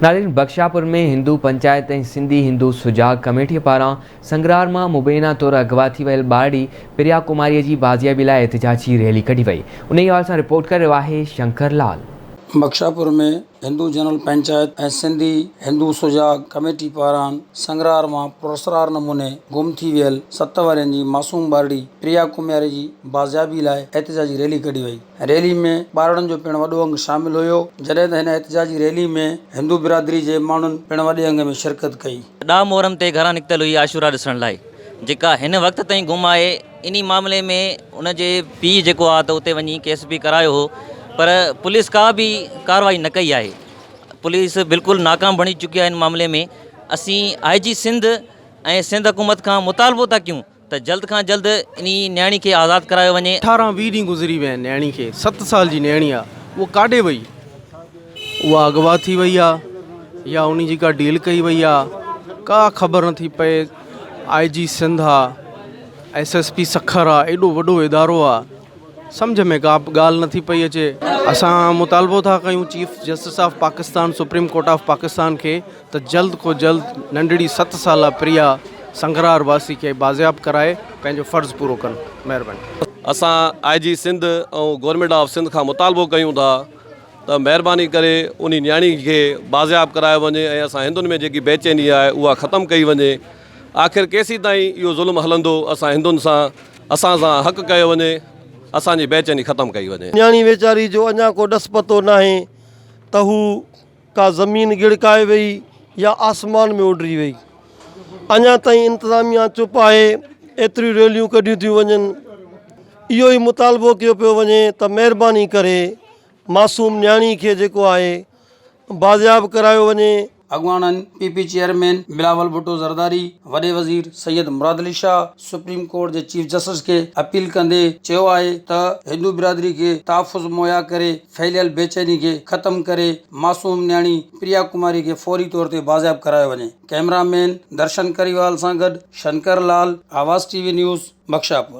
नारायण बख्शापुर में हिंदू पंचायत ऐं सिंधी हिंदू सुजाग कमेटी पारां संगरार में मुबैना तौर अगवा थी वियल ॿारड़ी प्रिया कुमारी की बाज़ियाबी लाइ एहतिजाजी रैली कढी वई। उन हवाले से रिपोर्ट करे रहियो आहे शंकर लाल। बख्शापुर में हिंदू जनरल पंचायत ऐं सिंधी हिंदू सुजाग कमेटी पारां संगरार में पुरस्कार नमूने गुम थी वियल 7 वरनि जी मासूम ॿारड़ी प्रिया कुमारी जी बाज़ियाबी लाइ एहतिजाजी रैली कढी वई। रैली में ॿारड़नि जो पिण वॾो अंग शामिल हुयो, जॾहिं त हिन एहतिजाजी रैली में हिंदू बिरादरी जे माण्हुनि पिण वॾे अंग में शिरकत कई। ॾा मोहरम ते घरां निकितल हुई आशूरा ॾिसण लाइ, जेका हिन वक़्त ताईं गुम आहे। इन मामले में उनजे पीउ जेको आहे त उते वञी केस बि करायो हो, पर पुलिस का भी कार्रवाई न कई है। पुलिस बिल्कुल नाकाम बनी चुकी है इन मामले में। असी IG सिंध ऐं सिंध हुकूमत का मुतालबो था क्यों तो जल्द का जल्द इन न्याणी के आज़ाद करायो वने। 18-20 ॾींहं गुज़री विया आहिनि न्याणी खे। 7 साल जी न्याणी आहे, वो काॾे वई? उहा अगवा थी वई आहे या उन जी का डील कई वई आहे, का ख़बर नथी पए। IG सिंध आहे, SSP सखर आहे, एॾो वॾो इदारो आहे, समझ में का ॻाल्हि नथी पई अचे। असां मुतालबो था कयूं chief justice of Pakistan, supreme court of Pakistan के त जल्द को जल्द नंढड़ी 7 साल प्रिया संगरार वासी के बाज़ियाब कराए पंहिंजो फ़र्ज़ पूरो कनि। महिरबानी। असां IG सिंध और गवर्नमेंट ऑफ सिंध का मुतालबो कयूं था त महिरबानी करे उन न्याणी के बाज़ियाब करायो वञे ऐं असां हिंदुनि में जेकी बेचैनी आहे उहा ख़त्म कई वञे। आख़िर केसी ताईं इहो ज़ुल्म हलंदो? असां हिंदुनि सां हक़ कयो वञे, असांजी बेचैनी ख़त्म कई वञे। न्याणी वेचारी जो अञा को ॾस पतो नाहे त हू का ज़मीन गिड़काए वई या आसमान में उडरी वई। अञा ताईं इंतज़ामिया चुप आहे। एतिरियूं रैलियूं कढियूं थियूं वञनि। इहो ई मुतालबो कयो पियो वञे त महिरबानी करे मासूम न्याणी खे जेको आहे बाज़ियाब करायो वञे। अॻवाननि PP चेयरमैन बिलावल भुट्टो ज़रदारी, वॾे वज़ीर सैयद मुराद अली शाह सुप्रीम कोर्ट के चीफ जस्टिस के अपील कंदे चयो आहे त हिंदू बिरादरी के तहफ़ुज़ मुहैया करे फैलियल बेचैनी के ख़त्म करे मासूम न्याणी प्रिया कुमारी के फौरी तौर ते बाज़ियाब करायो वञे। कैमरामैन दर्शन करीवाल सां गॾु शंकर लाल, आवाज़ TV न्यूज़, बख्शापुर।